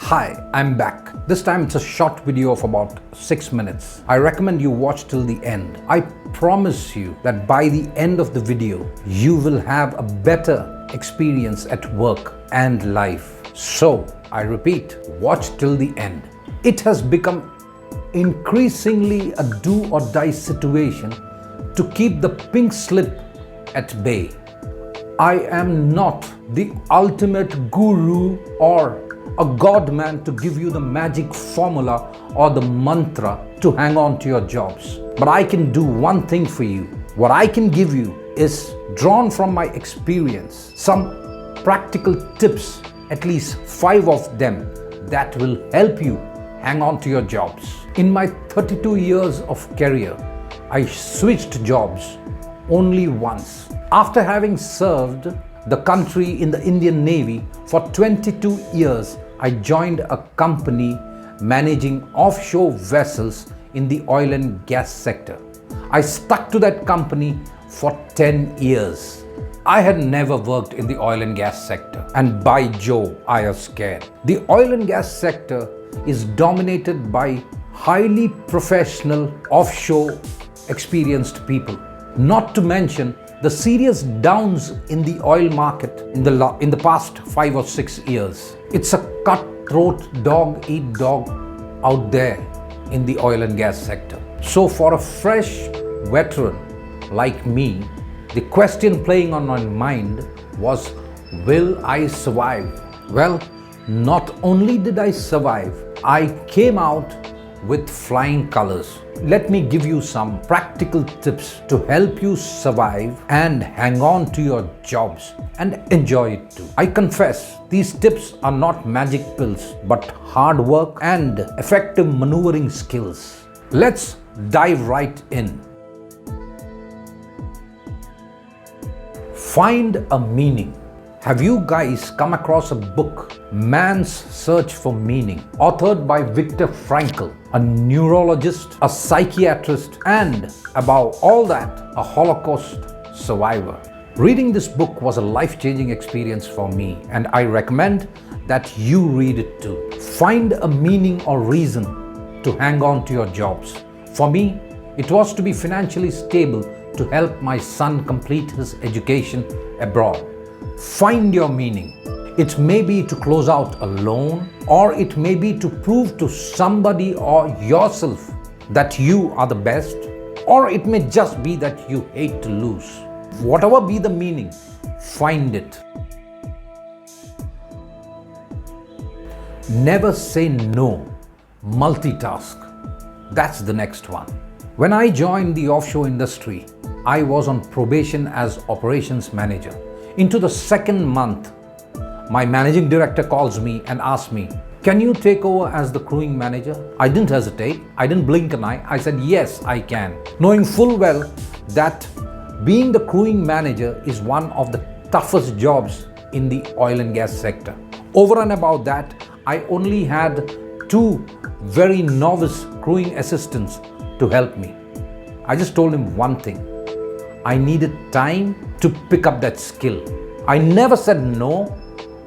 Hi, I'm back. This time it's a short video of about 6 minutes. I recommend you watch till the end. I promise you that by the end of the video, you will have a better experience at work and life. So, I repeat, watch till the end. It has become increasingly a do or die situation to keep the pink slip at bay. I am not the ultimate guru or a god man to give you the magic formula or the mantra to hang on to your jobs. But I can do one thing for you. What I can give you is drawn from my experience, some practical tips, at least 5 of them that will help you hang on to your jobs. In my 32 years of career, I switched jobs only once. After having served the country in the Indian Navy for 22 years, I joined a company managing offshore vessels in the oil and gas sector. I stuck to that company for 10 years. I had never worked in the oil and gas sector, and by Jove, I was scared. The oil and gas sector is dominated by highly professional, offshore, experienced people. Not to mention the serious downs in the oil market in the past 5 or 6 years. It's a cutthroat dog-eat-dog out there in the oil and gas sector. So for a fresh veteran like me, the question playing on my mind was, will I survive? Well, not only did I survive, I came out with flying colors. Let me give you some practical tips to help you survive and hang on to your jobs and enjoy it too. I confess, these tips are not magic pills, but hard work and effective maneuvering skills. Let's dive right in. Find a meaning. Have you guys come across a book, Man's Search for Meaning, authored by Viktor Frankl, a neurologist, a psychiatrist, and above all that, a Holocaust survivor? Reading this book was a life-changing experience for me, and I recommend that you read it too. Find a meaning or reason to hang on to your jobs. For me, it was to be financially stable to help my son complete his education abroad. Find your meaning. It may be to close out a loan, or it may be to prove to somebody or yourself that you are the best, or it may just be that you hate to lose. Whatever be the meaning, find it. Never say no. Multitask. That's the next one. When I joined the offshore industry, I was on probation as operations manager. Into the second month, my managing director calls me and asks me, can you take over as the crewing manager? I didn't hesitate. I didn't blink an eye. I said, yes, I can. Knowing full well that being the crewing manager is one of the toughest jobs in the oil and gas sector. Over and above that, I only had 2 very novice crewing assistants to help me. I just told him one thing. I needed time to pick up that skill. I never said no,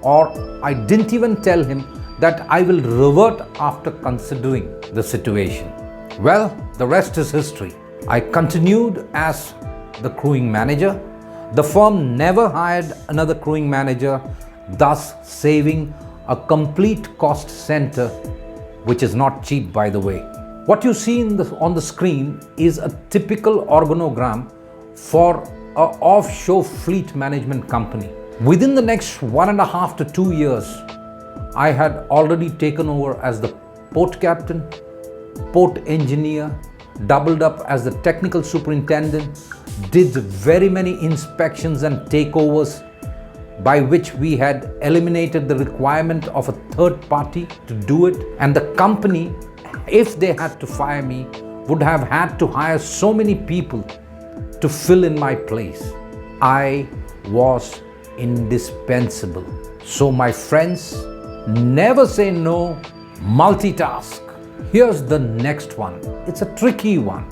or I didn't even tell him that I will revert after considering the situation. Well, the rest is history. I continued as the crewing manager. The firm never hired another crewing manager, thus saving a complete cost center, which is not cheap, by the way. What you see on the screen is a typical organogram for an offshore fleet management company. Within the next 1.5 to 2 years, I had already taken over as the port captain, port engineer, doubled up as the technical superintendent, did very many inspections and takeovers, by which we had eliminated the requirement of a third party to do it, and the company, if they had to fire me, would have had to hire so many people to fill in my place. I was indispensable. So my friends, never say no, multitask. Here's the next one. It's a tricky one.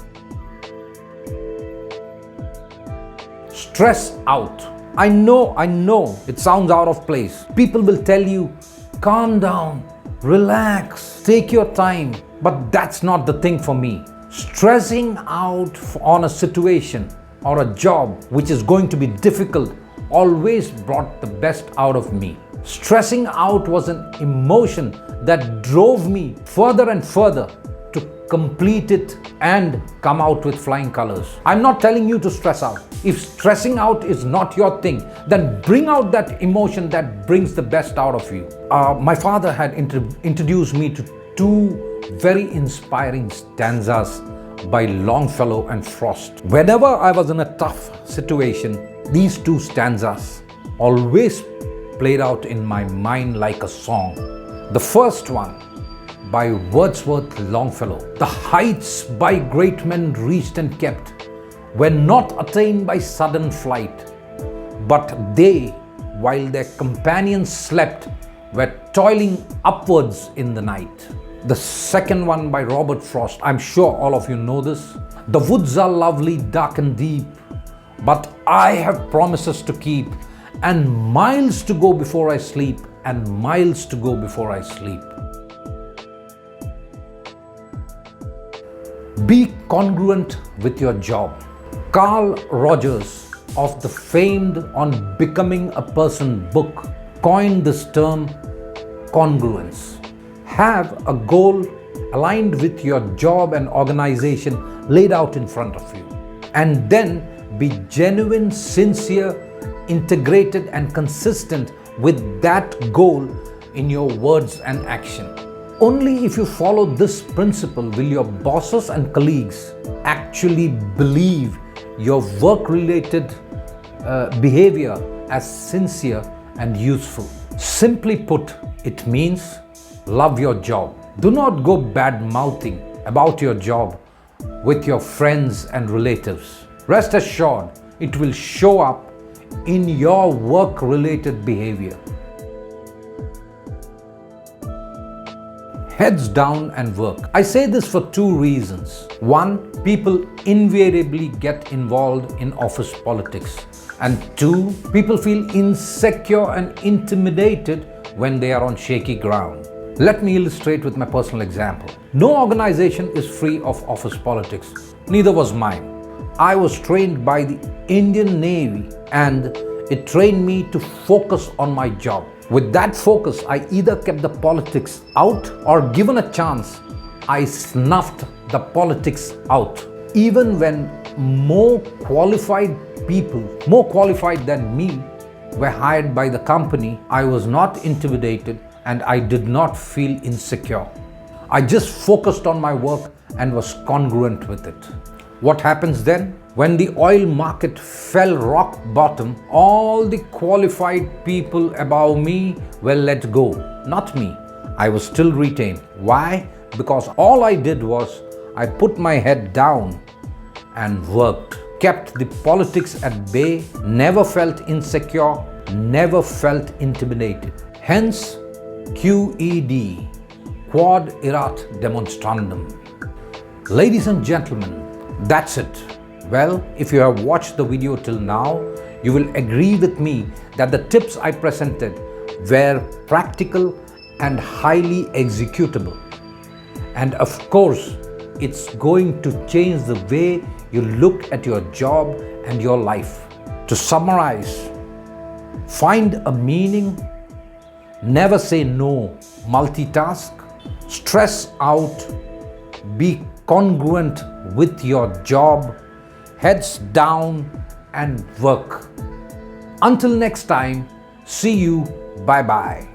Stress out. I know, it sounds out of place. People will tell you, calm down, relax, take your time. But that's not the thing for me. Stressing out on a situation or a job which is going to be difficult always brought the best out of me. Stressing out was an emotion that drove me further and further to complete it and come out with flying colors. I'm not telling you to stress out. If stressing out is not your thing, then bring out that emotion that brings the best out of you. My father had introduced me to two very inspiring stanzas by Longfellow and Frost. Whenever I was in a tough situation, these two stanzas always played out in my mind like a song. The first one by Wordsworth Longfellow. The heights by great men reached and kept were not attained by sudden flight, but they, while their companions slept, were toiling upwards in the night. The second one by Robert Frost. I'm sure all of you know this. The woods are lovely, dark and deep, but I have promises to keep, and miles to go before I sleep, and miles to go before I sleep. Be congruent with your job. Carl Rogers of the famed On Becoming a Person book coined this term congruence. Have a goal aligned with your job and organization laid out in front of you, and then be genuine, sincere, integrated and consistent with that goal in your words and action. Only if you follow this principle will your bosses and colleagues actually believe your work-related behavior as sincere and useful. Simply put, it means love your job. Do not go bad-mouthing about your job with your friends and relatives. Rest assured, it will show up in your work-related behavior. Heads down and work. I say this for two reasons. One, people invariably get involved in office politics. And two, people feel insecure and intimidated when they are on shaky ground. Let me illustrate with my personal example. No organization is free of office politics. Neither was mine. I was trained by the Indian Navy, and it trained me to focus on my job. With that focus, I either kept the politics out, or given a chance, I snuffed the politics out. Even when more qualified people, more qualified than me, were hired by the company, I was not intimidated and I did not feel insecure. I just focused on my work and was congruent with it. What happens then? When the oil market fell rock bottom, all the qualified people above me were let go. Not me. I was still retained. Why? Because all I did was I put my head down and worked. Kept the politics at bay, never felt insecure, never felt intimidated. Hence, QED, Quod Erat Demonstrandum. Ladies and gentlemen, that's it. Well, if you have watched the video till now, you will agree with me that the tips I presented were practical and highly executable. And of course, it's going to change the way you look at your job and your life. To summarize, find a meaning, never say no, multitask, stress out, be congruent with your job, heads down and work. Until next time, see you, bye-bye.